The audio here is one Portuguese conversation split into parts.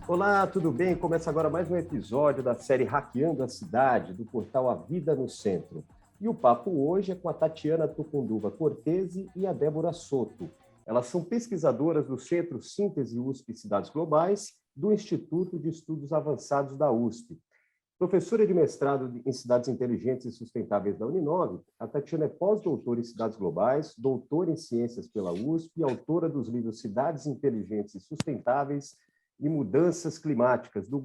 Olá, tudo bem? Começa agora mais um episódio da série Hackeando a Cidade, do portal A Vida no Centro. E o papo hoje é com a Tatiana Tucunduva Cortese e a Débora Soto. Elas são pesquisadoras do Centro Síntese USP Cidades Globais, do Instituto de Estudos Avançados da USP. Professora de mestrado em Cidades Inteligentes e Sustentáveis da Uninove, a Tatiana é pós-doutora em Cidades Globais, doutora em Ciências pela USP e autora dos livros Cidades Inteligentes e Sustentáveis e Mudanças Climáticas, do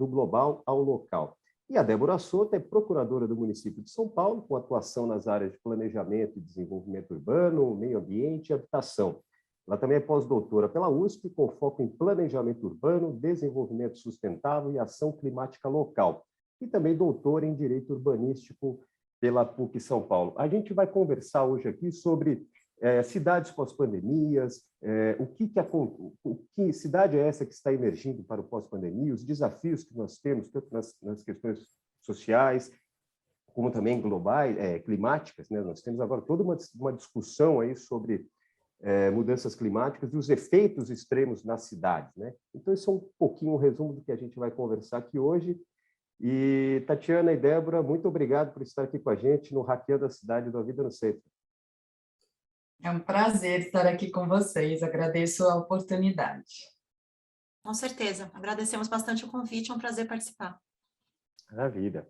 global ao local. E a Débora Soto é procuradora do município de São Paulo, com atuação nas áreas de planejamento e desenvolvimento urbano, meio ambiente e habitação. Ela também é pós-doutora pela USP, com foco em planejamento urbano, desenvolvimento sustentável e ação climática local. E também doutora em direito urbanístico pela PUC São Paulo. A gente vai conversar hoje aqui sobre cidades pós-pandemias, que cidade é essa que está emergindo para o pós-pandemia, os desafios que nós temos, tanto nas questões sociais, como também globais, climáticas, né? Nós temos agora toda uma discussão aí sobre mudanças climáticas e os efeitos extremos nas cidades, né? Então, isso é um pouquinho um resumo do que a gente vai conversar aqui hoje. E, Tatiana e Débora, muito obrigado por estar aqui com a gente no Hackeando a Cidade do A Vida no Centro. É um prazer estar aqui com vocês, agradeço a oportunidade. Com certeza, agradecemos bastante o convite, é um prazer participar. Maravilha.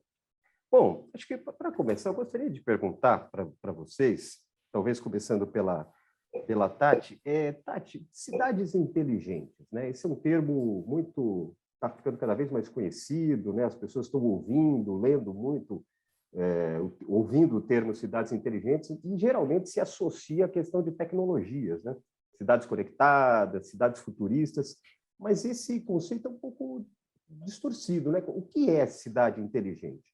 Bom, acho que para começar, eu gostaria de perguntar para vocês, talvez começando pela Tati, Tati, cidades inteligentes, né? Esse é um termo muito, está ficando cada vez mais conhecido, né? As pessoas estão ouvindo, lendo muito, ouvindo o termo cidades inteligentes, e geralmente se associa à questão de tecnologias, né? Cidades conectadas, cidades futuristas, mas esse conceito é um pouco distorcido, né? O que é cidade inteligente?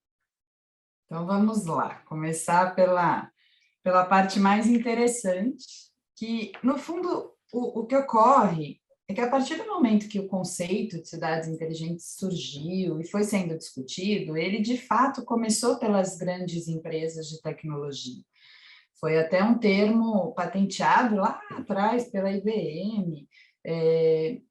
Então, vamos lá, começar pela parte mais interessante, que, no fundo, o que ocorre é que, a partir do momento que o conceito de cidades inteligentes surgiu e foi sendo discutido, ele, de fato, começou pelas grandes empresas de tecnologia. Foi até um termo patenteado lá atrás pela IBM,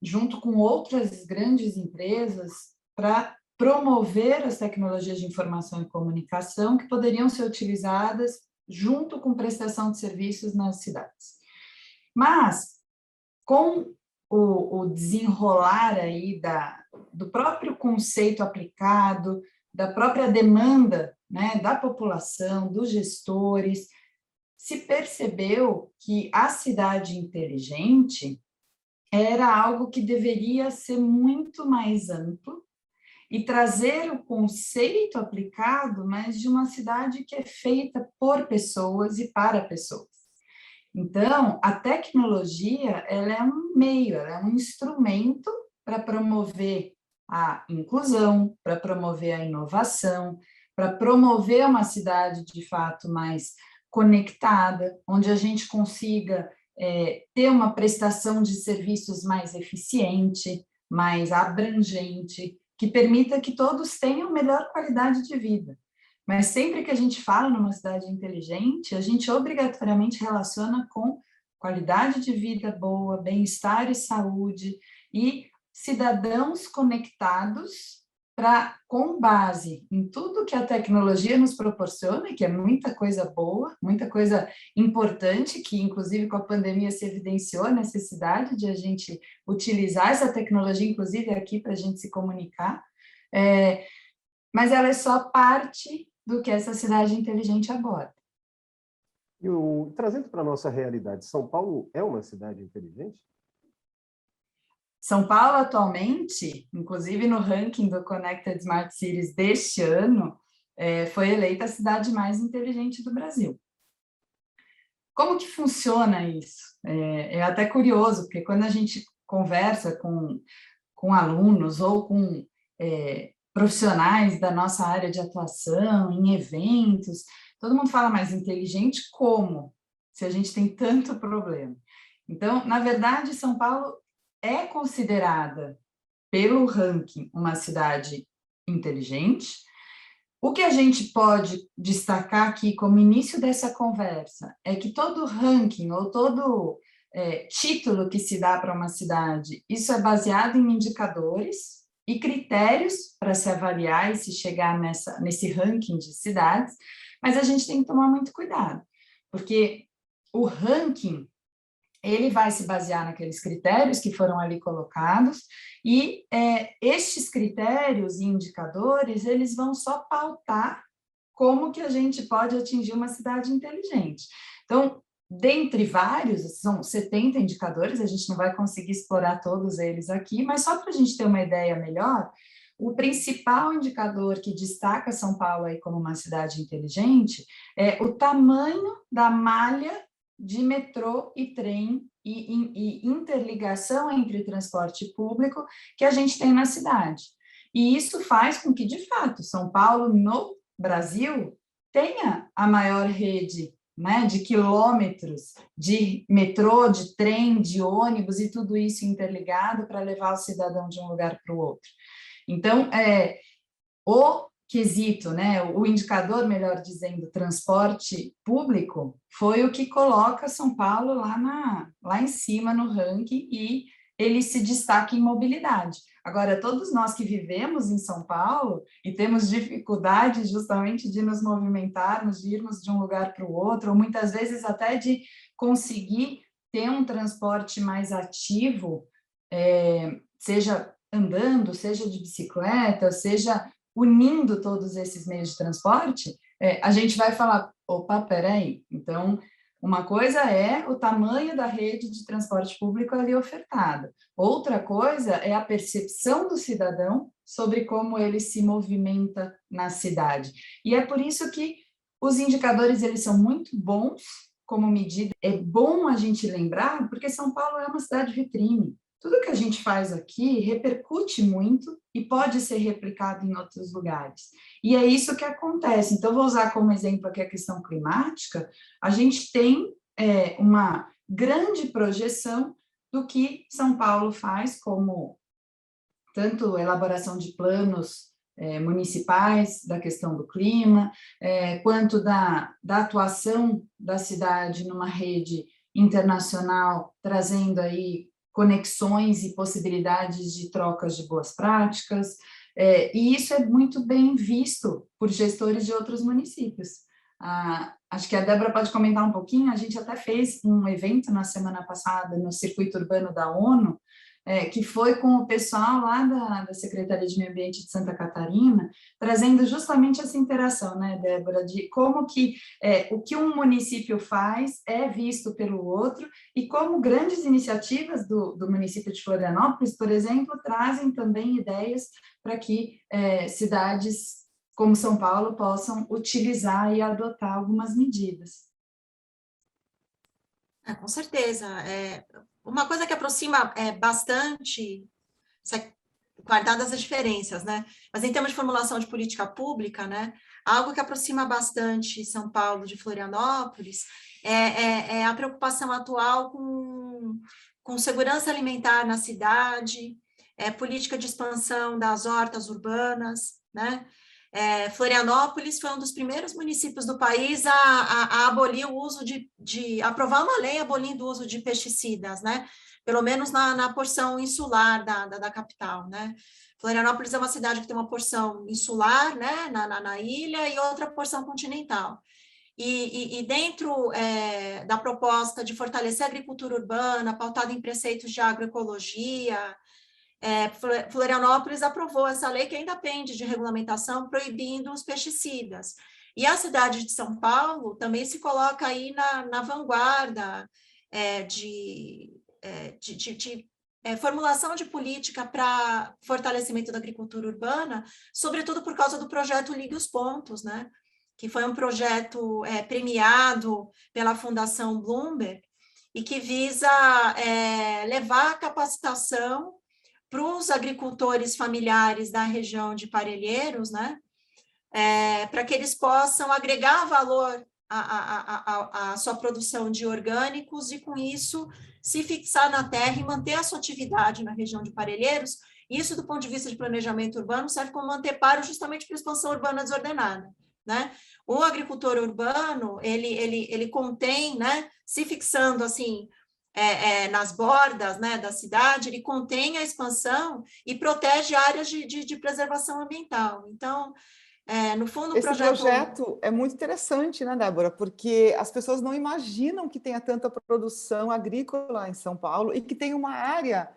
junto com outras grandes empresas, para promover as tecnologias de informação e comunicação que poderiam ser utilizadas junto com prestação de serviços nas cidades. Mas, com o desenrolar aí do próprio conceito aplicado, da própria demanda, né, da população, dos gestores, se percebeu que a cidade inteligente era algo que deveria ser muito mais amplo e trazer o conceito aplicado, mas de uma cidade que é feita por pessoas e para pessoas. Então, a tecnologia, ela é um meio, ela é um instrumento para promover a inclusão, para promover a inovação, para promover uma cidade, de fato, mais conectada, onde a gente consiga ter uma prestação de serviços mais eficiente, mais abrangente, que permita que todos tenham melhor qualidade de vida. Mas sempre que a gente fala numa cidade inteligente, a gente obrigatoriamente relaciona com qualidade de vida boa, bem-estar e saúde, e cidadãos conectados com base em tudo que a tecnologia nos proporciona, que é muita coisa boa, muita coisa importante, que inclusive com a pandemia se evidenciou a necessidade de a gente utilizar essa tecnologia, inclusive aqui para a gente se comunicar, mas ela é só parte do que essa cidade inteligente aborda. E trazendo para a nossa realidade, São Paulo é uma cidade inteligente? São Paulo, atualmente, inclusive no ranking do Connected Smart Cities deste ano, foi eleita a cidade mais inteligente do Brasil. Como que funciona isso? É até curioso, porque quando a gente conversa com alunos ou com profissionais da nossa área de atuação, em eventos, todo mundo fala, mais inteligente como? Se a gente tem tanto problema. Então, na verdade, São Paulo é considerada, pelo ranking, uma cidade inteligente. O que a gente pode destacar aqui como início dessa conversa é que todo ranking ou todo título que se dá para uma cidade, isso é baseado em indicadores e critérios para se avaliar e se chegar nesse ranking de cidades, mas a gente tem que tomar muito cuidado, porque o ranking, ele vai se basear naqueles critérios que foram ali colocados, e estes critérios e indicadores, eles vão só pautar como que a gente pode atingir uma cidade inteligente. Então, dentre vários, são 70 indicadores, a gente não vai conseguir explorar todos eles aqui, mas só para a gente ter uma ideia melhor, o principal indicador que destaca São Paulo aí como uma cidade inteligente é o tamanho da malha de metrô e trem e interligação entre transporte público que a gente tem na cidade. E isso faz com que, de fato, São Paulo, no Brasil, tenha a maior rede, né, de quilômetros de metrô, de trem, de ônibus e tudo isso interligado para levar o cidadão de um lugar para o outro. Então, o quesito, né, o indicador, melhor dizendo, transporte público, foi o que coloca São Paulo lá em cima no ranking, e ele se destaca em mobilidade. Agora, todos nós que vivemos em São Paulo e temos dificuldade justamente de nos movimentarmos, de irmos de um lugar para o outro, ou muitas vezes até de conseguir ter um transporte mais ativo, seja andando, seja de bicicleta, seja unindo todos esses meios de transporte, a gente vai falar, opa, peraí, então, uma coisa é o tamanho da rede de transporte público ali ofertada, outra coisa é a percepção do cidadão sobre como ele se movimenta na cidade. E é por isso que os indicadores, eles são muito bons como medida. É bom a gente lembrar, porque São Paulo é uma cidade vitrine. Tudo que a gente faz aqui repercute muito e pode ser replicado em outros lugares. E é isso que acontece. Então, vou usar como exemplo aqui a questão climática. A gente tem uma grande projeção do que São Paulo faz, como tanto elaboração de planos municipais da questão do clima, quanto da atuação da cidade numa rede internacional, trazendo aí conexões e possibilidades de trocas de boas práticas, e isso é muito bem visto por gestores de outros municípios. Acho que a Débora pode comentar um pouquinho, a gente até fez um evento na semana passada no Circuito Urbano da ONU, que foi com o pessoal lá da Secretaria de Meio Ambiente de Santa Catarina, trazendo justamente essa interação, né, Débora, de como que o que um município faz é visto pelo outro, e como grandes iniciativas do município de Florianópolis, por exemplo, trazem também ideias para que cidades como São Paulo possam utilizar e adotar algumas medidas. Com certeza. Uma coisa que aproxima bastante, guardadas as diferenças, né? Mas em termos de formulação de política pública, né? Algo que aproxima bastante São Paulo de Florianópolis é a preocupação atual com segurança alimentar na cidade, política de expansão das hortas urbanas, né? Florianópolis foi um dos primeiros municípios do país a abolir o uso aprovar uma lei abolindo o uso de pesticidas, né? Pelo menos na porção insular da capital, né? Florianópolis é uma cidade que tem uma porção insular, né, na ilha, e outra porção continental. E dentro da proposta de fortalecer a agricultura urbana, pautada em preceitos de agroecologia, Florianópolis aprovou essa lei que ainda pende de regulamentação, proibindo os pesticidas. E a cidade de São Paulo também se coloca aí na vanguarda de formulação de política para fortalecimento da agricultura urbana, sobretudo por causa do projeto Ligue os Pontos, né? Que foi um projeto premiado pela Fundação Bloomberg e que visa levar a capacitação para os agricultores familiares da região de Parelheiros, né, para que eles possam agregar valor à sua produção de orgânicos e, com isso, se fixar na terra e manter a sua atividade na região de Parelheiros. Isso, do ponto de vista de planejamento urbano, serve como anteparo justamente para a expansão urbana desordenada, né? O agricultor urbano, ele contém, né, se fixando, assim, nas bordas, né, da cidade, ele contém a expansão e protege áreas de preservação ambiental. Então, no fundo, o Esse projeto é muito interessante, né, Débora? Porque as pessoas não imaginam que tenha tanta produção agrícola em São Paulo e que tem uma área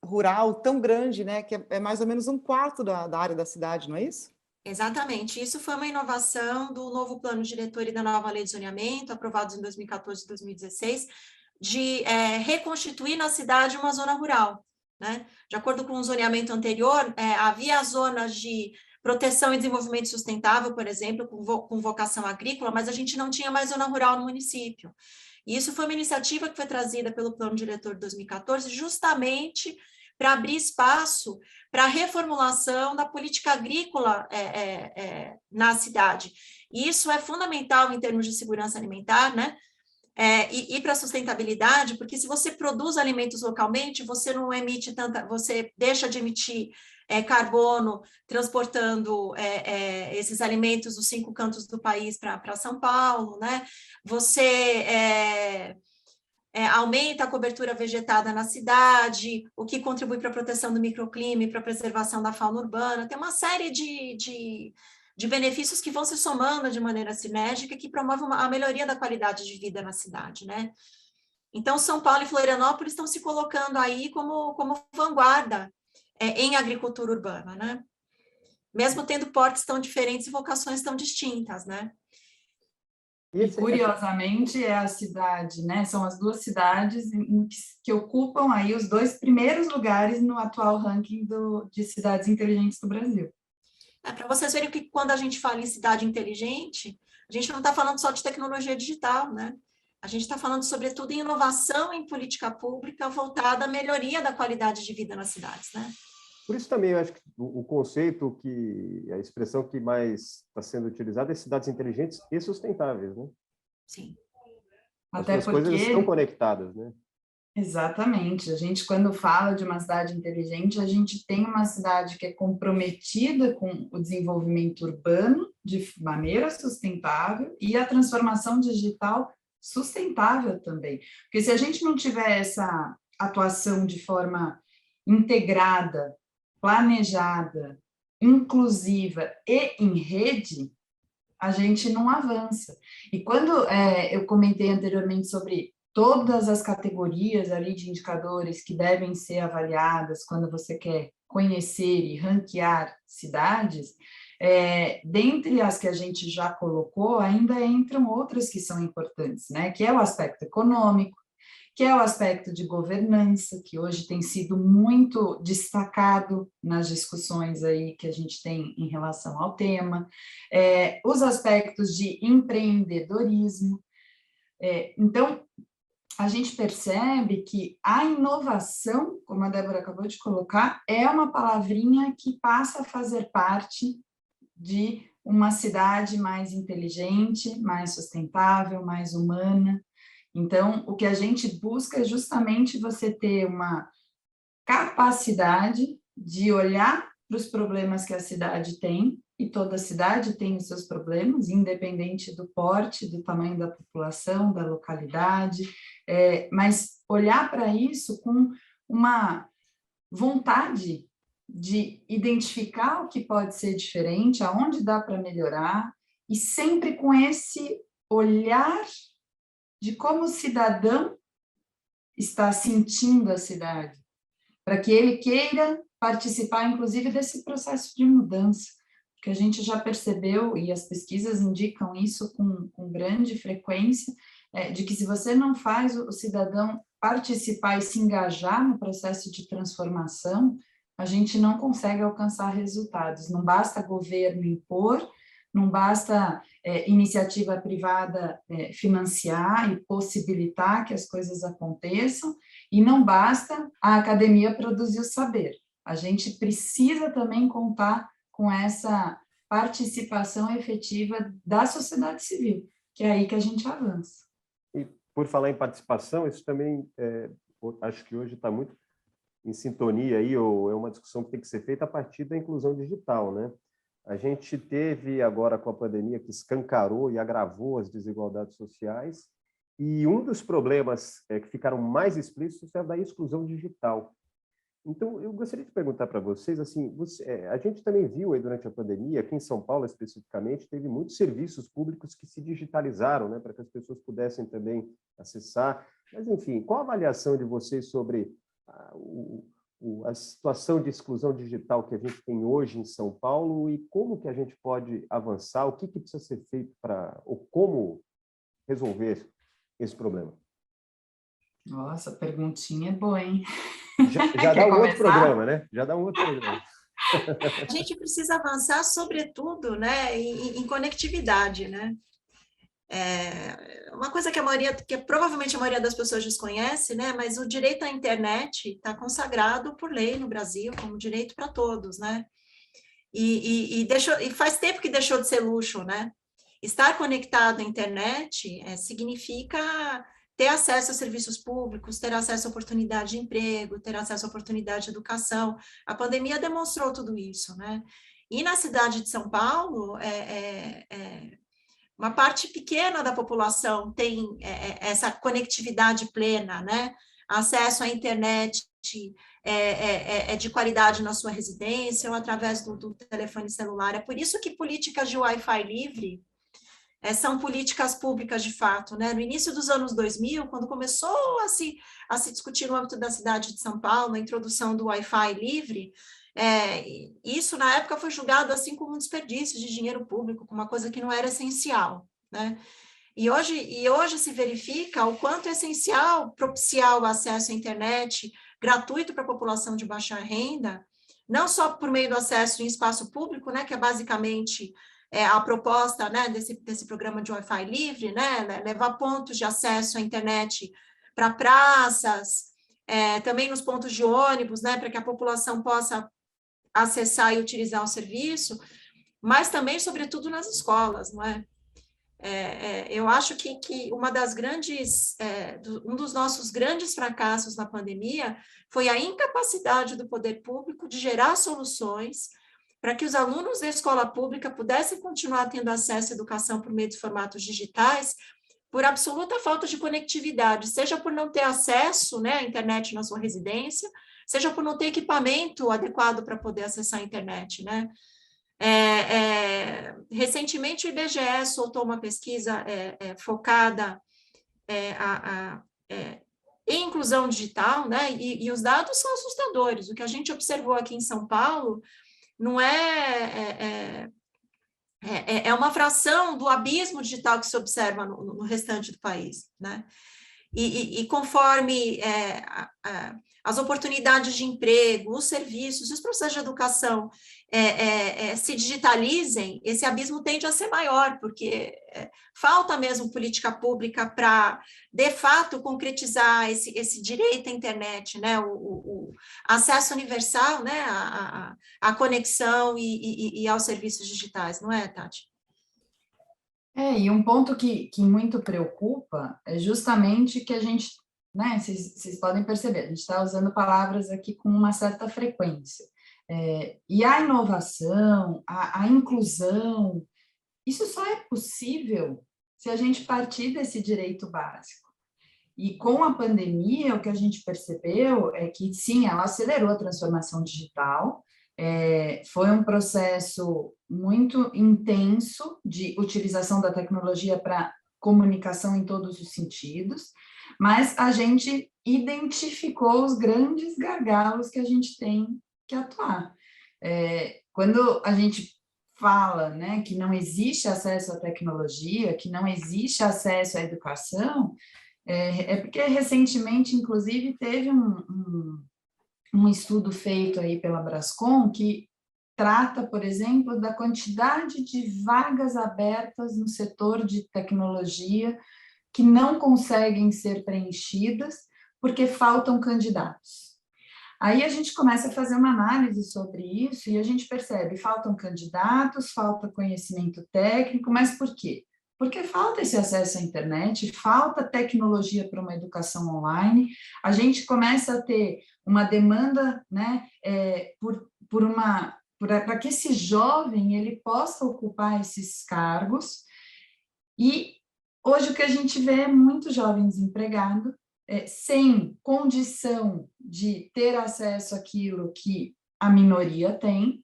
rural tão grande, né, que é mais ou menos um quarto da área da cidade, não é isso? Exatamente. Isso foi uma inovação do novo plano diretor e da nova lei de zoneamento, aprovados em 2014 e 2016, de reconstituir na cidade uma zona rural, né? De acordo com o zoneamento anterior, havia zonas de proteção e desenvolvimento sustentável, por exemplo, com vocação agrícola, mas a gente não tinha mais zona rural no município. E isso foi uma iniciativa que foi trazida pelo plano diretor de 2014, justamente para abrir espaço para a reformulação da política agrícola na cidade. E isso é fundamental em termos de segurança alimentar, né? E para a sustentabilidade, porque se você produz alimentos localmente, você não emite você deixa de emitir carbono transportando esses alimentos dos 5 cantos do país para São Paulo, né? Você aumenta a cobertura vegetada na cidade, o que contribui para a proteção do microclima e para a preservação da fauna urbana. Tem uma série de benefícios que vão se somando de maneira sinérgica e que promovem a melhoria da qualidade de vida na cidade, né? Então, São Paulo e Florianópolis estão se colocando aí como vanguarda em agricultura urbana, né? Mesmo tendo portes tão diferentes e vocações tão distintas, né? E, curiosamente, é a cidade, né? São as duas cidades que ocupam aí os 2 primeiros lugares no atual ranking de cidades inteligentes do Brasil. Para vocês verem que quando a gente fala em cidade inteligente, a gente não está falando só de tecnologia digital, né? A gente está falando, sobretudo, em inovação em política pública voltada à melhoria da qualidade de vida nas cidades, né? Por isso também eu acho que o conceito, a expressão que mais está sendo utilizada é cidades inteligentes e sustentáveis, né? Sim. As duas coisas estão conectadas, né? Exatamente. A gente, quando fala de uma cidade inteligente, a gente tem uma cidade que é comprometida com o desenvolvimento urbano de maneira sustentável e a transformação digital sustentável também. Porque se a gente não tiver essa atuação de forma integrada, planejada, inclusiva e em rede, a gente não avança. E quando eu comentei anteriormente sobre todas as categorias ali de indicadores que devem ser avaliadas quando você quer conhecer e ranquear cidades, dentre as que a gente já colocou, ainda entram outras que são importantes, né? Que é o aspecto econômico, que é o aspecto de governança, que hoje tem sido muito destacado nas discussões aí que a gente tem em relação ao tema, os aspectos de empreendedorismo. Então, a gente percebe que a inovação, como a Débora acabou de colocar, é uma palavrinha que passa a fazer parte de uma cidade mais inteligente, mais sustentável, mais humana. Então, o que a gente busca é justamente você ter uma capacidade de olhar para os problemas que a cidade tem, e toda cidade tem os seus problemas, independente do porte, do tamanho da população, da localidade, mas olhar para isso com uma vontade de identificar o que pode ser diferente, aonde dá para melhorar, e sempre com esse olhar de como o cidadão está sentindo a cidade, para que ele queira participar, inclusive, desse processo de mudança, porque a gente já percebeu, e as pesquisas indicam isso com grande frequência, de que se você não faz o cidadão participar e se engajar no processo de transformação, a gente não consegue alcançar resultados. Não basta governo impor, não basta iniciativa privada financiar e possibilitar que as coisas aconteçam, e não basta a academia produzir o saber. A gente precisa também contar com essa participação efetiva da sociedade civil, que é aí que a gente avança. E por falar em participação, isso também acho que hoje está muito em sintonia aí, ou é uma discussão que tem que ser feita a partir da inclusão digital, né? A gente teve agora com a pandemia que escancarou e agravou as desigualdades sociais, E um dos problemas que ficaram mais explícitos é o da exclusão digital. Então, eu gostaria de perguntar para vocês, assim, a gente também viu aí durante a pandemia, aqui em São Paulo especificamente, teve muitos serviços públicos que se digitalizaram, né, para que as pessoas pudessem também acessar. Mas, enfim, qual a avaliação de vocês sobre a situação de exclusão digital que a gente tem hoje em São Paulo e como que a gente pode avançar, o que precisa ser feito ou como resolver esse problema? Nossa, perguntinha é boa, hein? Já dá um outro programa, né? Já dá um outro programa. A gente precisa avançar, sobretudo, né, em conectividade, né? Uma coisa que provavelmente a maioria das pessoas desconhece, né? Mas o direito à internet está consagrado por lei no Brasil como direito para todos, né? E faz tempo que deixou de ser luxo, né? Estar conectado à internet significa ter acesso a serviços públicos, ter acesso a oportunidade de emprego, ter acesso a oportunidade de educação. A pandemia demonstrou tudo isso, né? E na cidade de São Paulo, uma parte pequena da população tem essa conectividade plena, né? Acesso à internet de qualidade na sua residência ou através do telefone celular. É por isso que políticas de Wi-Fi livre são políticas públicas de fato, né? No início dos anos 2000, quando começou a se discutir no âmbito da cidade de São Paulo, a introdução do Wi-Fi livre, isso na época foi julgado assim como um desperdício de dinheiro público, como uma coisa que não era essencial, né? E hoje se verifica o quanto é essencial propiciar o acesso à internet gratuito para a população de baixa renda, não só por meio do acesso em espaço público, né, que é basicamente a proposta, né, desse programa de Wi-Fi livre, né, levar pontos de acesso à internet para praças, também nos pontos de ônibus, né, para que a população possa acessar e utilizar o serviço, mas também, sobretudo, nas escolas, não é? Eu acho que um dos nossos grandes fracassos na pandemia foi a incapacidade do poder público de gerar soluções para que os alunos da escola pública pudessem continuar tendo acesso à educação por meio de formatos digitais, por absoluta falta de conectividade, seja por não ter acesso, né, à internet na sua residência, seja por não ter equipamento adequado para poder acessar a internet, né? Recentemente, o IBGE soltou uma pesquisa focada em inclusão digital, né? E os dados são assustadores. O que a gente observou aqui em São Paulo não é uma fração do abismo digital que se observa no restante do país, né? E conforme as oportunidades de emprego, os serviços, os processos de educação se digitalizem, esse abismo tende a ser maior, porque falta mesmo política pública para, de fato, concretizar esse direito à internet, né? O acesso universal, né? A conexão e aos serviços digitais, não é, Tati? E um ponto que muito preocupa é justamente que a gente, né, vocês podem perceber, a gente está usando palavras aqui com uma certa frequência. E a inovação, a inclusão, isso só é possível se a gente partir desse direito básico. E com a pandemia, o que a gente percebeu é que, sim, ela acelerou a transformação digital, foi um processo muito intenso de utilização da tecnologia para comunicação em todos os sentidos, mas a gente identificou os grandes gargalos que a gente tem que atuar. Quando a gente fala, né, que não existe acesso à tecnologia, que não existe acesso à educação, porque recentemente, inclusive, teve um estudo feito aí pela Brascom que trata, por exemplo, da quantidade de vagas abertas no setor de tecnologia que não conseguem ser preenchidas porque faltam candidatos. Aí a gente começa a fazer uma análise sobre isso e a gente percebe, faltam candidatos, falta conhecimento técnico, mas por quê? Porque falta esse acesso à internet, falta tecnologia para uma educação online, a gente começa a ter uma demanda, né, para que esse jovem ele possa ocupar esses cargos, e hoje o que a gente vê é muito jovem desempregado, sem condição de ter acesso àquilo que a minoria tem.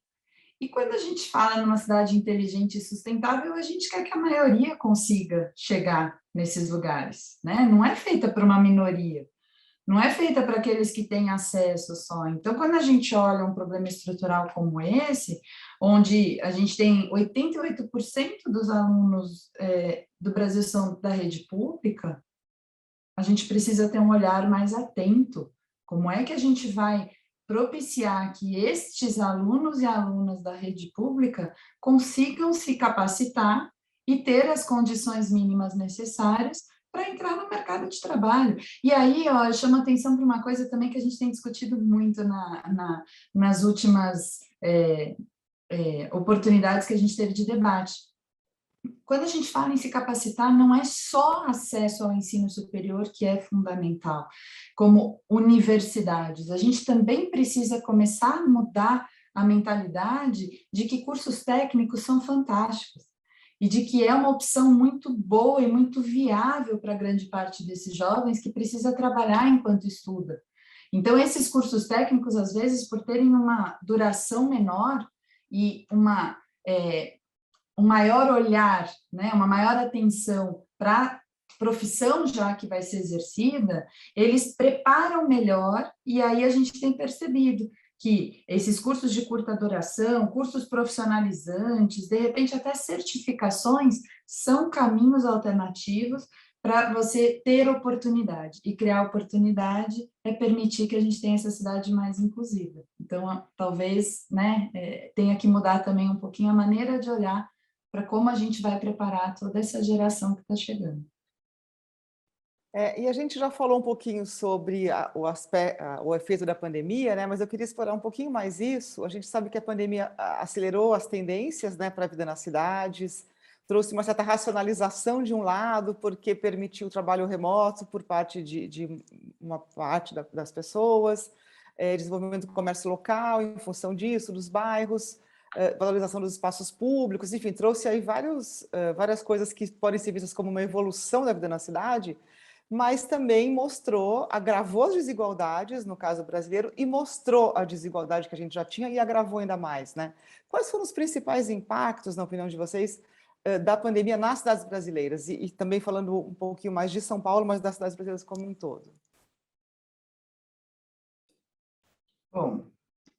E quando a gente fala numa cidade inteligente e sustentável, a gente quer que a maioria consiga chegar nesses lugares, né? Não é feita para uma minoria, não é feita para aqueles que têm acesso só. Então, quando a gente olha um problema estrutural como esse, onde a gente tem 88% dos alunos do Brasil são da rede pública, a gente precisa ter um olhar mais atento. Como é que a gente vai propiciar que estes alunos e alunas da rede pública consigam se capacitar e ter as condições mínimas necessárias para entrar no mercado de trabalho. E aí, ó, eu chamo a atenção para uma coisa também que a gente tem discutido muito nas últimas oportunidades que a gente teve de debate. Quando a gente fala em se capacitar, não é só acesso ao ensino superior que é fundamental, como universidades. A gente também precisa começar a mudar a mentalidade de que cursos técnicos são fantásticos e de que é uma opção muito boa e muito viável para grande parte desses jovens que precisa trabalhar enquanto estuda. Então, esses cursos técnicos, às vezes, por terem uma duração menor e um maior olhar, né, uma maior atenção para a profissão já que vai ser exercida, eles preparam melhor, e aí a gente tem percebido que esses cursos de curta duração, cursos profissionalizantes, de repente até certificações, são caminhos alternativos para você ter oportunidade, e criar oportunidade é permitir que a gente tenha essa cidade mais inclusiva. Então, talvez, né, tenha que mudar também um pouquinho a maneira de olhar para como a gente vai preparar toda essa geração que está chegando. E a gente já falou um pouquinho sobre o efeito da pandemia, né? Mas eu queria explorar um pouquinho mais isso. A gente sabe que a pandemia acelerou as tendências, né, para a vida nas cidades, trouxe uma certa racionalização de um lado, porque permitiu o trabalho remoto por parte de uma parte das pessoas, desenvolvimento do comércio local em função disso, dos bairros, valorização dos espaços públicos, enfim, trouxe aí várias coisas que podem ser vistas como uma evolução da vida na cidade, mas também agravou as desigualdades, no caso brasileiro, e mostrou a desigualdade que a gente já tinha e agravou ainda mais, né? Quais foram os principais impactos, na opinião de vocês, da pandemia nas cidades brasileiras? E também falando um pouquinho mais de São Paulo, mas das cidades brasileiras como um todo. Bom,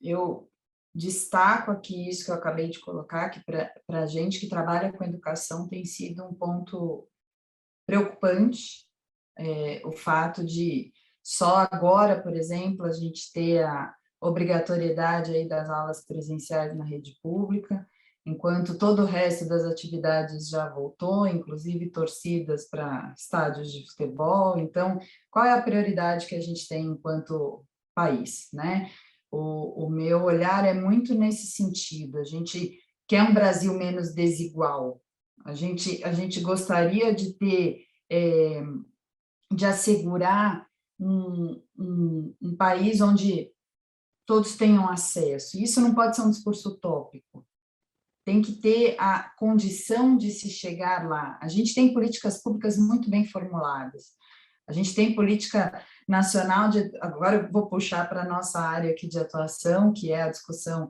eu destaco aqui isso que eu acabei de colocar, que para a gente que trabalha com educação tem sido um ponto preocupante, o fato de só agora, por exemplo, a gente ter a obrigatoriedade aí das aulas presenciais na rede pública, enquanto todo o resto das atividades já voltou, inclusive torcidas para estádios de futebol. Então, qual é a prioridade que a gente tem enquanto país, né? O meu olhar é muito nesse sentido. A gente quer um Brasil menos desigual. A gente gostaria de ter, de assegurar um país onde todos tenham acesso. Isso não pode ser um discurso utópico. Tem que ter a condição de se chegar lá. A gente tem políticas públicas muito bem formuladas. A gente tem política nacional agora eu vou puxar para a nossa área aqui de atuação, que é a discussão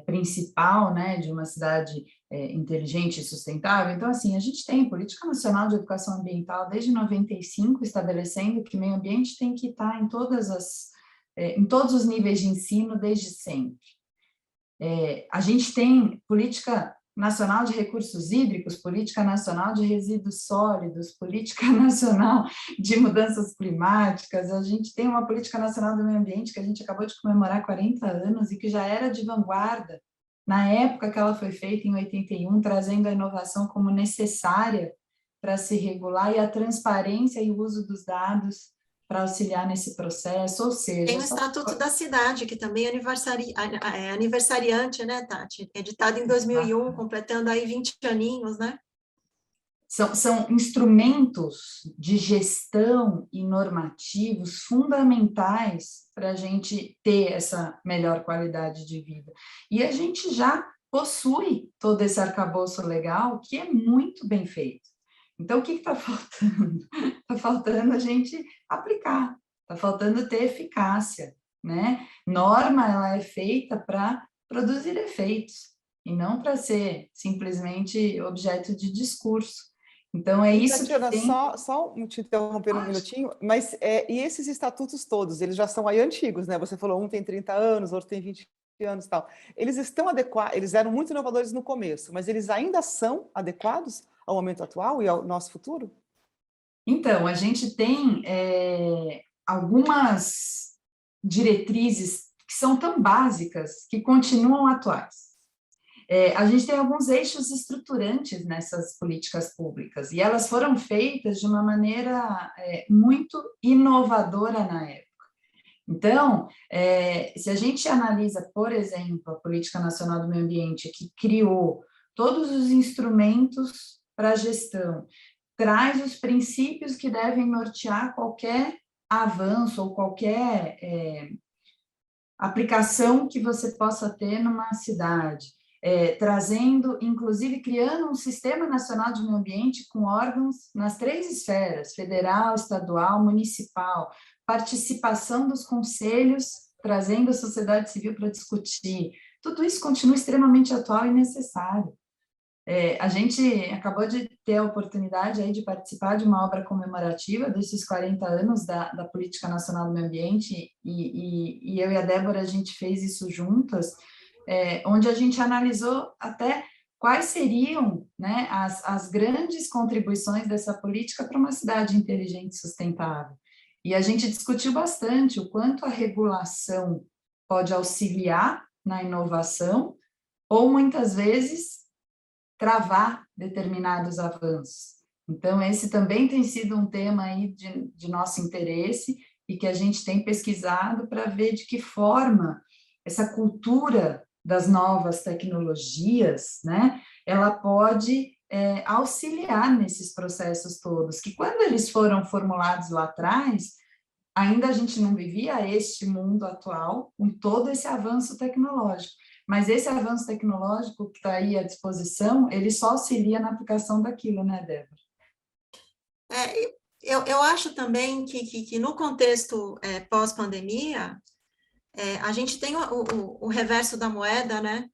principal, né, de uma cidade inteligente e sustentável. Então, assim, a gente tem política nacional de educação ambiental desde 95, estabelecendo que meio ambiente tem que estar em todos os níveis de ensino desde sempre. A gente tem política nacional de recursos hídricos, política nacional de resíduos sólidos, política nacional de mudanças climáticas, a gente tem uma política nacional do meio ambiente que a gente acabou de comemorar 40 anos e que já era de vanguarda na época que ela foi feita, em 81, trazendo a inovação como necessária para se regular e a transparência e o uso dos dados para auxiliar nesse processo, ou seja... Tem o Estatuto da Cidade, que também é aniversariante, né, Tati? Editado em 2001, completando aí 20 aninhos, né? São instrumentos de gestão e normativos fundamentais para a gente ter essa melhor qualidade de vida. E a gente já possui todo esse arcabouço legal que é muito bem feito. Então, o que está faltando? Está faltando a gente aplicar, está faltando ter eficácia, né? Norma, ela é feita para produzir efeitos, e não para ser simplesmente objeto de discurso. Então, é isso Tatiana, que tem... só te interromper um minutinho, mas e esses estatutos todos, eles já são aí antigos, né? Você falou, um tem 30 anos, outro tem 20 anos e tal. Eles estão adequados, eles eram muito inovadores no começo, mas eles ainda são adequados ao momento atual e ao nosso futuro? Então, a gente tem algumas diretrizes que são tão básicas que continuam atuais. A gente tem alguns eixos estruturantes nessas políticas públicas, e elas foram feitas de uma maneira muito inovadora na época. Então, se a gente analisa, por exemplo, a Política Nacional do Meio Ambiente, que criou todos os instrumentos para a gestão, traz os princípios que devem nortear qualquer avanço ou qualquer aplicação que você possa ter numa cidade, trazendo, inclusive, criando um Sistema Nacional de Meio Ambiente com órgãos nas 3 esferas, federal, estadual, municipal, participação dos conselhos, trazendo a sociedade civil para discutir. Tudo isso continua extremamente atual e necessário. A gente acabou de ter a oportunidade aí de participar de uma obra comemorativa desses 40 anos da Política Nacional do Meio Ambiente, e eu e a Débora, a gente fez isso juntas, onde a gente analisou até quais seriam, né, as grandes contribuições dessa política para uma cidade inteligente e sustentável. E a gente discutiu bastante o quanto a regulação pode auxiliar na inovação, ou muitas vezes travar determinados avanços. Então, esse também tem sido um tema aí de nosso interesse e que a gente tem pesquisado para ver de que forma essa cultura das novas tecnologias, né, ela pode auxiliar nesses processos todos, que quando eles foram formulados lá atrás, ainda a gente não vivia este mundo atual com todo esse avanço tecnológico. Mas esse avanço tecnológico que está aí à disposição, ele só auxilia na aplicação daquilo, né, Débora? Eu acho também que no contexto pós-pandemia, a gente tem o reverso da moeda, né,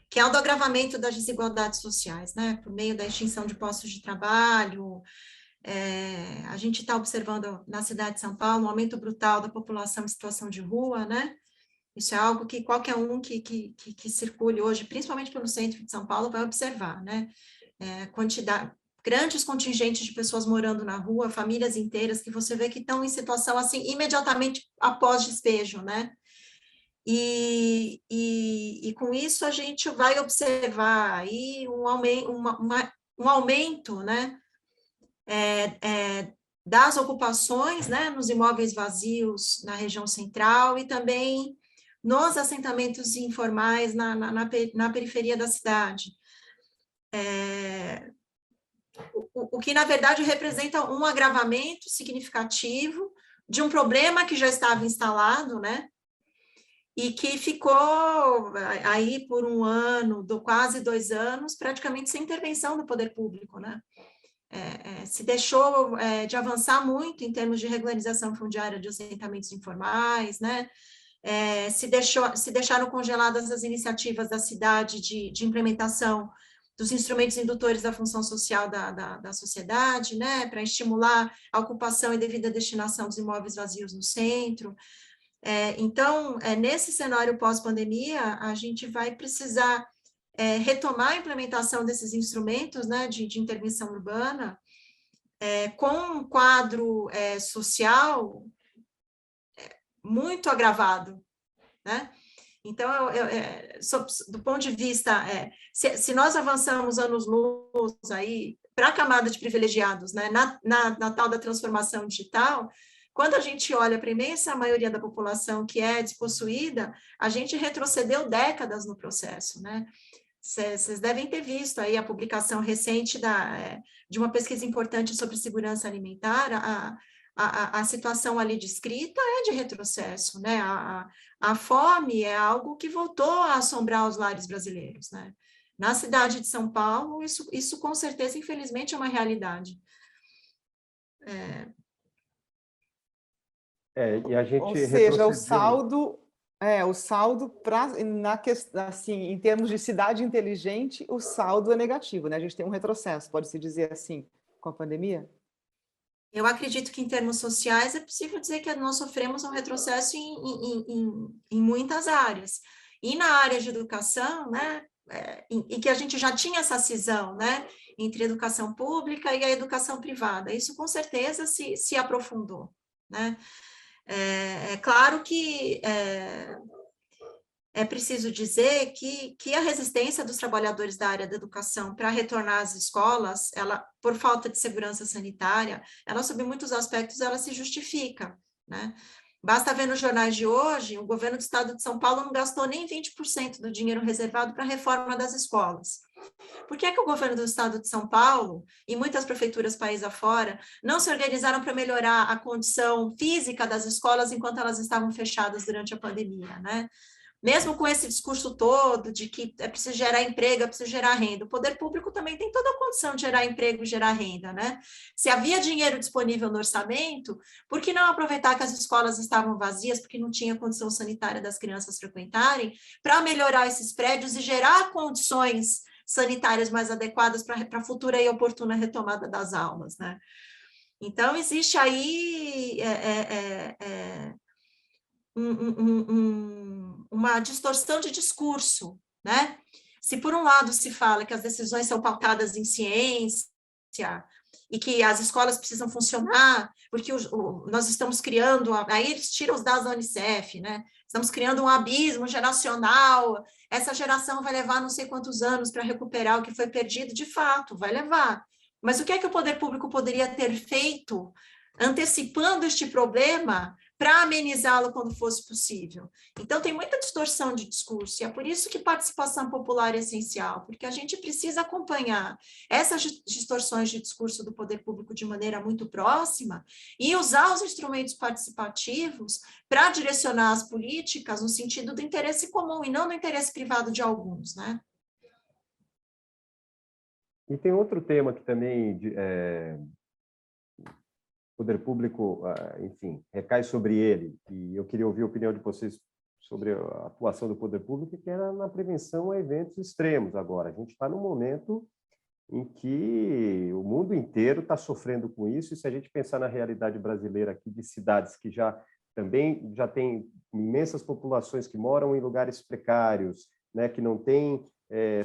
que é o do agravamento das desigualdades sociais, né, por meio da extinção de postos de trabalho. A gente está observando na cidade de São Paulo um aumento brutal da população em situação de rua, né? Isso é algo que qualquer um que circule hoje, principalmente pelo centro de São Paulo, vai observar, né? Grandes contingentes de pessoas morando na rua, famílias inteiras, que você vê que estão em situação assim, imediatamente após despejo, né? E com isso a gente vai observar aí um aumento, né? Das ocupações, né, nos imóveis vazios na região central e também nos assentamentos informais na periferia da cidade. O que, na verdade, representa um agravamento significativo de um problema que já estava instalado, né, e que ficou aí por um ano, quase 2 anos, praticamente sem intervenção do poder público, né. Se deixou de avançar muito em termos de regularização fundiária de assentamentos informais, né? Se deixaram congeladas as iniciativas da cidade de implementação dos instrumentos indutores da função social da sociedade, né? Para estimular a ocupação e devida destinação dos imóveis vazios no centro. Então, nesse cenário pós-pandemia, a gente vai precisar retomar a implementação desses instrumentos, né, de intervenção urbana, com um quadro social muito agravado, né? Então, do ponto de vista, se nós avançamos anos-luz aí para a camada de privilegiados, né, na tal da transformação digital, quando a gente olha para a imensa maioria da população que é despossuída, a gente retrocedeu décadas no processo, né? Vocês devem ter visto aí a publicação recente de uma pesquisa importante sobre segurança alimentar. A situação ali descrita é de retrocesso, né? A fome é algo que voltou a assombrar os lares brasileiros, né? Na cidade de São Paulo, isso com certeza, infelizmente, é uma realidade. E a gente Ou seja, retrocedeu. o saldo assim, em termos de cidade inteligente, o saldo é negativo, né? A gente tem um retrocesso, pode-se dizer assim, com a pandemia? Eu acredito que, em termos sociais, é possível dizer que nós sofremos um retrocesso em muitas áreas. E na área de educação, né, e que a gente já tinha essa cisão, né, entre a educação pública e a educação privada. Isso, com certeza, se aprofundou, né? É claro que é preciso dizer que a resistência dos trabalhadores da área da educação para retornar às escolas, ela, por falta de segurança sanitária, ela, sob muitos aspectos, ela se justifica, né? Basta ver nos jornais de hoje, o governo do estado de São Paulo não gastou nem 20% do dinheiro reservado para a reforma das escolas. Por que é que o governo do estado de São Paulo e muitas prefeituras país afora não se organizaram para melhorar a condição física das escolas enquanto elas estavam fechadas durante a pandemia, né? Mesmo com esse discurso todo de que é preciso gerar emprego, é preciso gerar renda, o poder público também tem toda a condição de gerar emprego e gerar renda, né? Se havia dinheiro disponível no orçamento, por que não aproveitar que as escolas estavam vazias, porque não tinha condição sanitária das crianças frequentarem, para melhorar esses prédios e gerar condições sanitárias mais adequadas para a futura e oportuna retomada das aulas, né? Então, existe aí uma distorção de discurso, né? Se por um lado se fala que as decisões são pautadas em ciência e que as escolas precisam funcionar, porque nós estamos criando, aí eles tiram os dados da Unicef, né? Estamos criando um abismo geracional, essa geração vai levar não sei quantos anos para recuperar o que foi perdido, de fato, vai levar. Mas o que é que o poder público poderia ter feito antecipando este problema para amenizá-lo quando fosse possível? Então, tem muita distorção de discurso, e é por isso que participação popular é essencial, porque a gente precisa acompanhar essas distorções de discurso do poder público de maneira muito próxima e usar os instrumentos participativos para direcionar as políticas no sentido do interesse comum e não do interesse privado de alguns, né? E tem outro tema que também o poder público, enfim, recai sobre ele, e eu queria ouvir a opinião de vocês sobre a atuação do poder público, que era na prevenção a eventos extremos agora. A gente está num momento em que o mundo inteiro está sofrendo com isso, e se a gente pensar na realidade brasileira aqui, de cidades que já tem imensas populações que moram em lugares precários, né, que não têm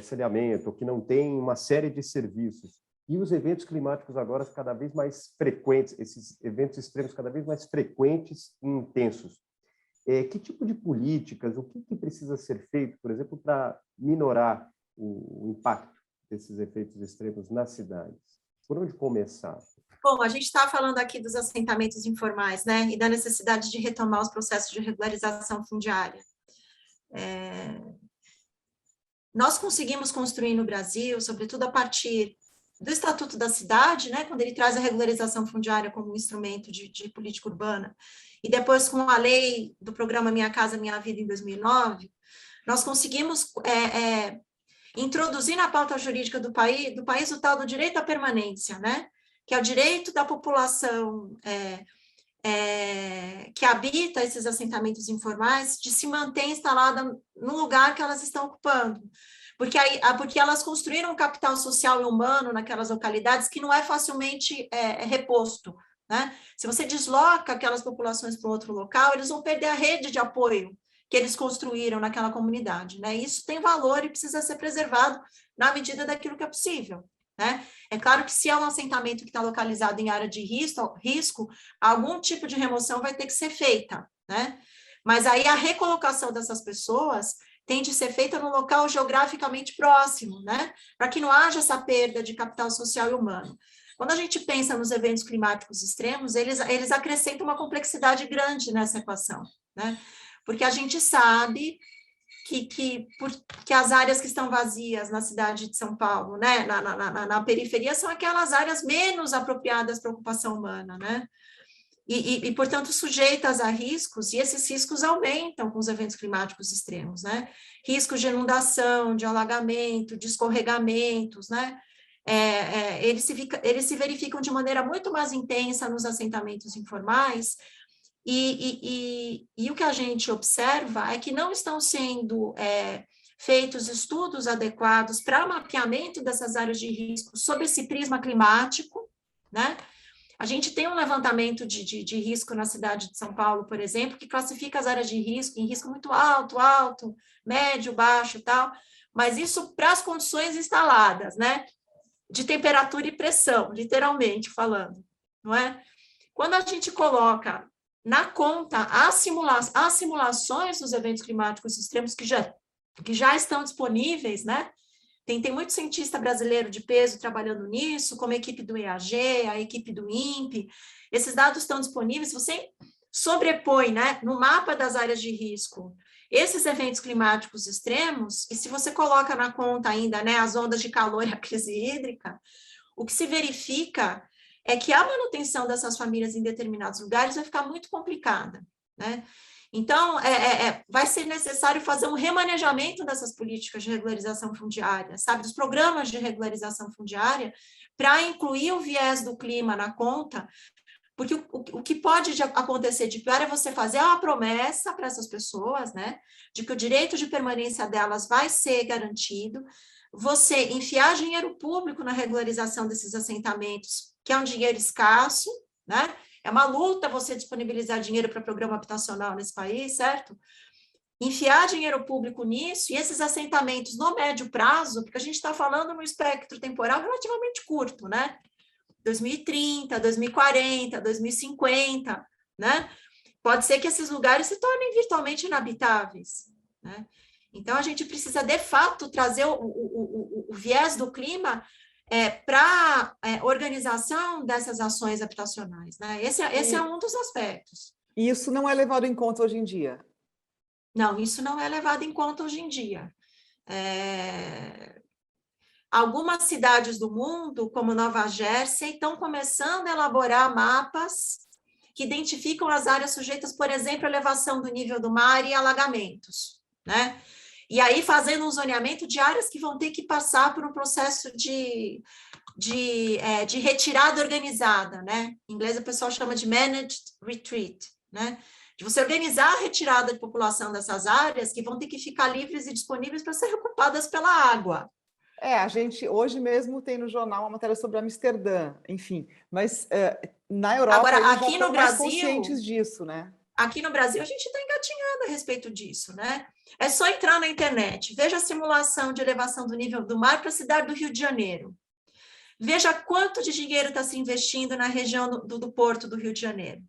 saneamento, que não têm uma série de serviços, e os eventos climáticos agora cada vez mais frequentes, esses eventos extremos cada vez mais frequentes e intensos. Que tipo de políticas, o que precisa ser feito, por exemplo, para minorar o impacto desses efeitos extremos nas cidades? Por onde começar? Bom, a gente está falando aqui dos assentamentos informais, né, e da necessidade de retomar os processos de regularização fundiária. Nós conseguimos construir no Brasil, sobretudo a partir do Estatuto da Cidade, né, quando ele traz a regularização fundiária como um instrumento de política urbana, e depois com a lei do programa Minha Casa Minha Vida, em 2009, nós conseguimos introduzir na pauta jurídica do país o tal do direito à permanência, né, que é o direito da população que habita esses assentamentos informais de se manter instalada no lugar que elas estão ocupando. Porque elas construíram um capital social e humano naquelas localidades que não é facilmente reposto, né? Se você desloca aquelas populações para outro local, eles vão perder a rede de apoio que eles construíram naquela comunidade, né? Isso tem valor e precisa ser preservado na medida daquilo que é possível, né? É claro que se é um assentamento que está localizado em área de risco, algum tipo de remoção vai ter que ser feita, né? Mas aí a recolocação dessas pessoas tem de ser feita no local geograficamente próximo, né? Para que não haja essa perda de capital social e humano. Quando a gente pensa nos eventos climáticos extremos, eles acrescentam uma complexidade grande nessa equação, né? Porque a gente sabe que as áreas que estão vazias na cidade de São Paulo, né, na periferia, são aquelas áreas menos apropriadas para a ocupação humana, né? E, portanto, sujeitas a riscos, e esses riscos aumentam com os eventos climáticos extremos, né? Riscos de inundação, de alagamento, de escorregamentos, né? eles se verificam de maneira muito mais intensa nos assentamentos informais, e o que a gente observa é que não estão sendo feitos estudos adequados para mapeamento dessas áreas de risco sob esse prisma climático, né? A gente tem um levantamento de risco na cidade de São Paulo, por exemplo, que classifica as áreas de risco em risco muito alto, médio, baixo e tal, mas isso para as condições instaladas, né? De temperatura e pressão, literalmente falando, não é? Quando a gente coloca na conta as simulações dos eventos climáticos extremos que já estão disponíveis, né? Tem muito cientista brasileiro de peso trabalhando nisso, como a equipe do EAG, a equipe do INPE. Esses dados estão disponíveis, você sobrepõe, né, no mapa das áreas de risco esses eventos climáticos extremos, e se você coloca na conta ainda, né, as ondas de calor e a crise hídrica, o que se verifica é que a manutenção dessas famílias em determinados lugares vai ficar muito complicada, né? Então, vai ser necessário fazer um remanejamento dessas políticas de regularização fundiária, sabe, dos programas de regularização fundiária, para incluir o viés do clima na conta, porque o que pode acontecer de pior é você fazer uma promessa para essas pessoas, né, de que o direito de permanência delas vai ser garantido, você enfiar dinheiro público na regularização desses assentamentos, que é um dinheiro escasso, né? É uma luta você disponibilizar dinheiro para programa habitacional nesse país, certo? Enfiar dinheiro público nisso, e esses assentamentos no médio prazo, porque a gente está falando num espectro temporal relativamente curto, né? 2030, 2040, 2050, né? Pode ser que esses lugares se tornem virtualmente inabitáveis, né? Então, a gente precisa, de fato, trazer o viés do clima para a organização dessas ações habitacionais, né? Esse é um dos aspectos. E isso não é levado em conta hoje em dia? Não, isso não é levado em conta hoje em dia. Algumas cidades do mundo, como Nova Jersey, estão começando a elaborar mapas que identificam as áreas sujeitas, por exemplo, à elevação do nível do mar e alagamentos, né? E aí fazendo um zoneamento de áreas que vão ter que passar por um processo de retirada organizada, né? Em inglês o pessoal chama de managed retreat, né? De você organizar a retirada de população dessas áreas que vão ter que ficar livres e disponíveis para ser ocupadas pela água. A gente hoje mesmo tem no jornal uma matéria sobre Amsterdã, enfim, mas na Europa agora, eles aqui já estão no mais Brasil, conscientes disso, né? Aqui no Brasil a gente está engatinhando a respeito disso, né? É só entrar na internet, veja a simulação de elevação do nível do mar para a cidade do Rio de Janeiro. Veja quanto de dinheiro está se investindo na região do Porto do Rio de Janeiro.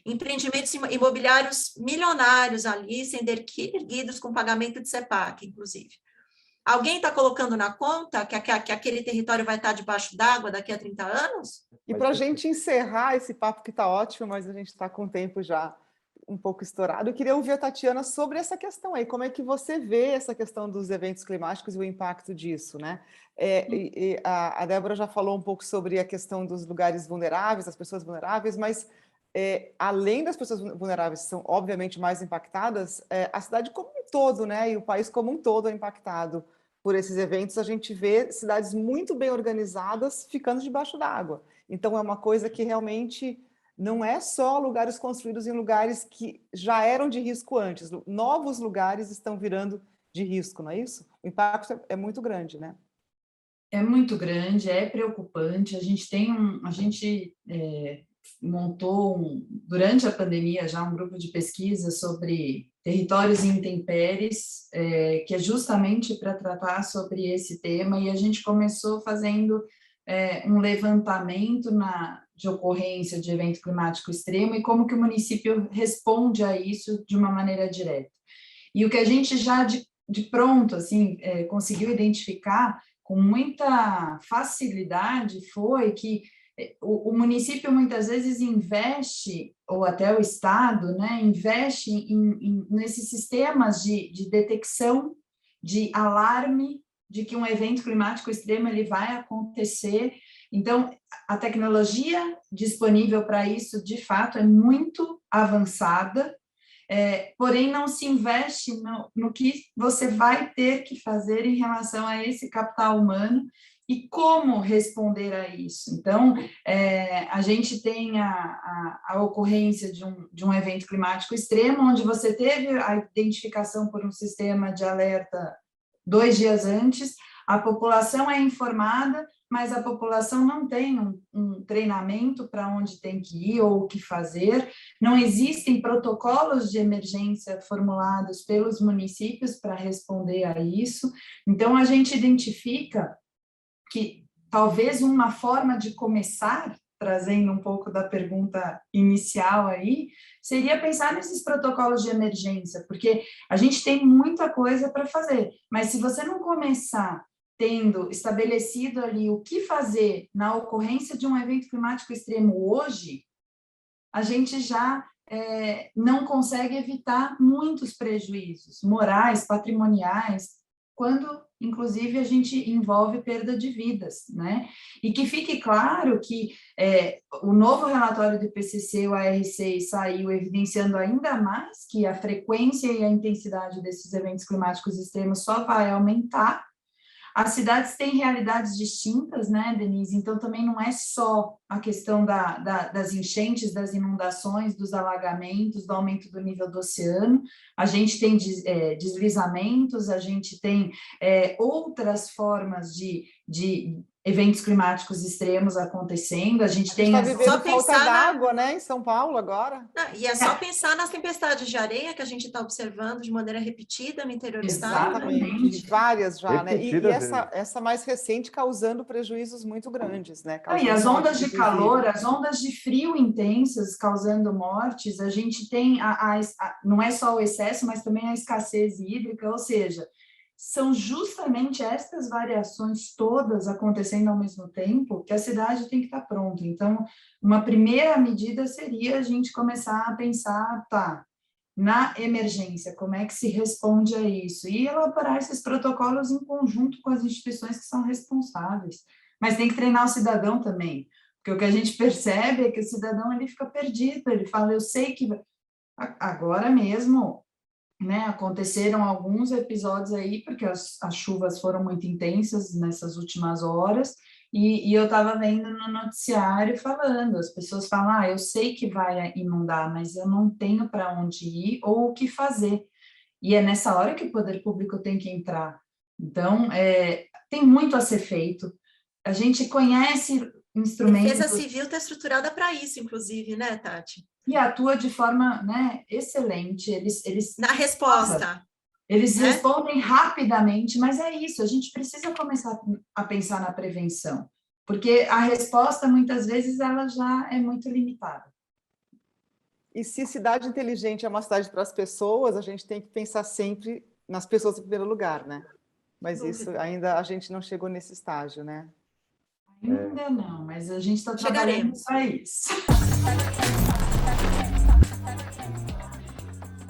Empreendimentos imobiliários milionários ali, sendo erguidos com pagamento de CEPAC, inclusive. Alguém está colocando na conta que aquele território vai estar debaixo d'água daqui a 30 anos? E para a gente encerrar esse papo que está ótimo, mas a gente está com o tempo já um pouco estourado, eu queria ouvir a Tatiana sobre essa questão aí. Como é que você vê essa questão dos eventos climáticos e o impacto disso, né? A Débora já falou um pouco sobre a questão dos lugares vulneráveis, das pessoas vulneráveis, mas além das pessoas vulneráveis que são obviamente mais impactadas, a cidade como um todo, né? E o país como um todo é impactado por esses eventos. A gente vê cidades muito bem organizadas ficando debaixo d'água. Então é uma coisa que realmente não é só lugares construídos em lugares que já eram de risco antes. Novos lugares estão virando de risco, não é isso? O impacto é muito grande, né? É muito grande, é preocupante. A gente montou, durante a pandemia, já um grupo de pesquisa sobre territórios em intempéries, que é justamente para tratar sobre esse tema, e a gente começou fazendo um levantamento de ocorrência de evento climático extremo e como que o município responde a isso de uma maneira direta. E o que a gente já de pronto assim, conseguiu identificar com muita facilidade foi que o município muitas vezes investe, ou até o Estado, né, investe nesses sistemas de detecção, de alarme de que um evento climático extremo ele vai acontecer. Então, a tecnologia disponível para isso, de fato, é muito avançada, porém não se investe no que você vai ter que fazer em relação a esse capital humano e como responder a isso. Então, a gente tem a ocorrência de um evento climático extremo, onde você teve a identificação por um sistema de alerta 2 dias antes, a população é informada, mas a população não tem um treinamento para onde tem que ir ou o que fazer, não existem protocolos de emergência formulados pelos municípios para responder a isso, então a gente identifica que talvez uma forma de começar, trazendo um pouco da pergunta inicial aí, seria pensar nesses protocolos de emergência, porque a gente tem muita coisa para fazer, mas se você não começar tendo estabelecido ali o que fazer na ocorrência de um evento climático extremo hoje, a gente já não consegue evitar muitos prejuízos morais, patrimoniais, quando, inclusive, a gente envolve perda de vidas, né? E que fique claro que o novo relatório do IPCC, o AR6, saiu evidenciando ainda mais que a frequência e a intensidade desses eventos climáticos extremos só vai aumentar. As cidades têm realidades distintas, né, Denise? Então, também não é só a questão das enchentes, das inundações, dos alagamentos, do aumento do nível do oceano. A gente tem deslizamentos, a gente tem outras formas de eventos climáticos extremos acontecendo. A gente tem... está vivendo falta d'água, né, em São Paulo agora. Não, e é só pensar nas tempestades de areia que a gente está observando de maneira repetida no interior do estado. Exatamente, várias já, né? E Repetidas essa mais recente causando prejuízos muito grandes, né? E as ondas de calor, as ondas de frio intensas causando mortes, a gente tem, não é só o excesso, mas também a escassez hídrica, ou seja, são justamente estas variações todas acontecendo ao mesmo tempo que a cidade tem que estar pronta. Então, uma primeira medida seria a gente começar a pensar, na emergência, como é que se responde a isso? E elaborar esses protocolos em conjunto com as instituições que são responsáveis. Mas tem que treinar o cidadão também, porque o que a gente percebe é que o cidadão ele fica perdido, ele fala, eu sei que agora mesmo, né, aconteceram alguns episódios aí, porque as chuvas foram muito intensas nessas últimas horas, e eu estava vendo no noticiário falando, as pessoas falam, eu sei que vai inundar, mas eu não tenho para onde ir ou o que fazer. E é nessa hora que o poder público tem que entrar. Então, tem muito a ser feito. A gente conhece instrumentos... A Defesa Civil está estruturada para isso, inclusive, né, Tati? E atua de forma, né, excelente. Eles na resposta. Eles respondem rapidamente, mas é isso, a gente precisa começar a pensar na prevenção, porque a resposta, muitas vezes, ela já é muito limitada. E se cidade inteligente é uma cidade para as pessoas, a gente tem que pensar sempre nas pessoas em primeiro lugar, né? Mas isso ainda a gente não chegou nesse estágio, né? Ainda não, mas a gente está trabalhando para isso.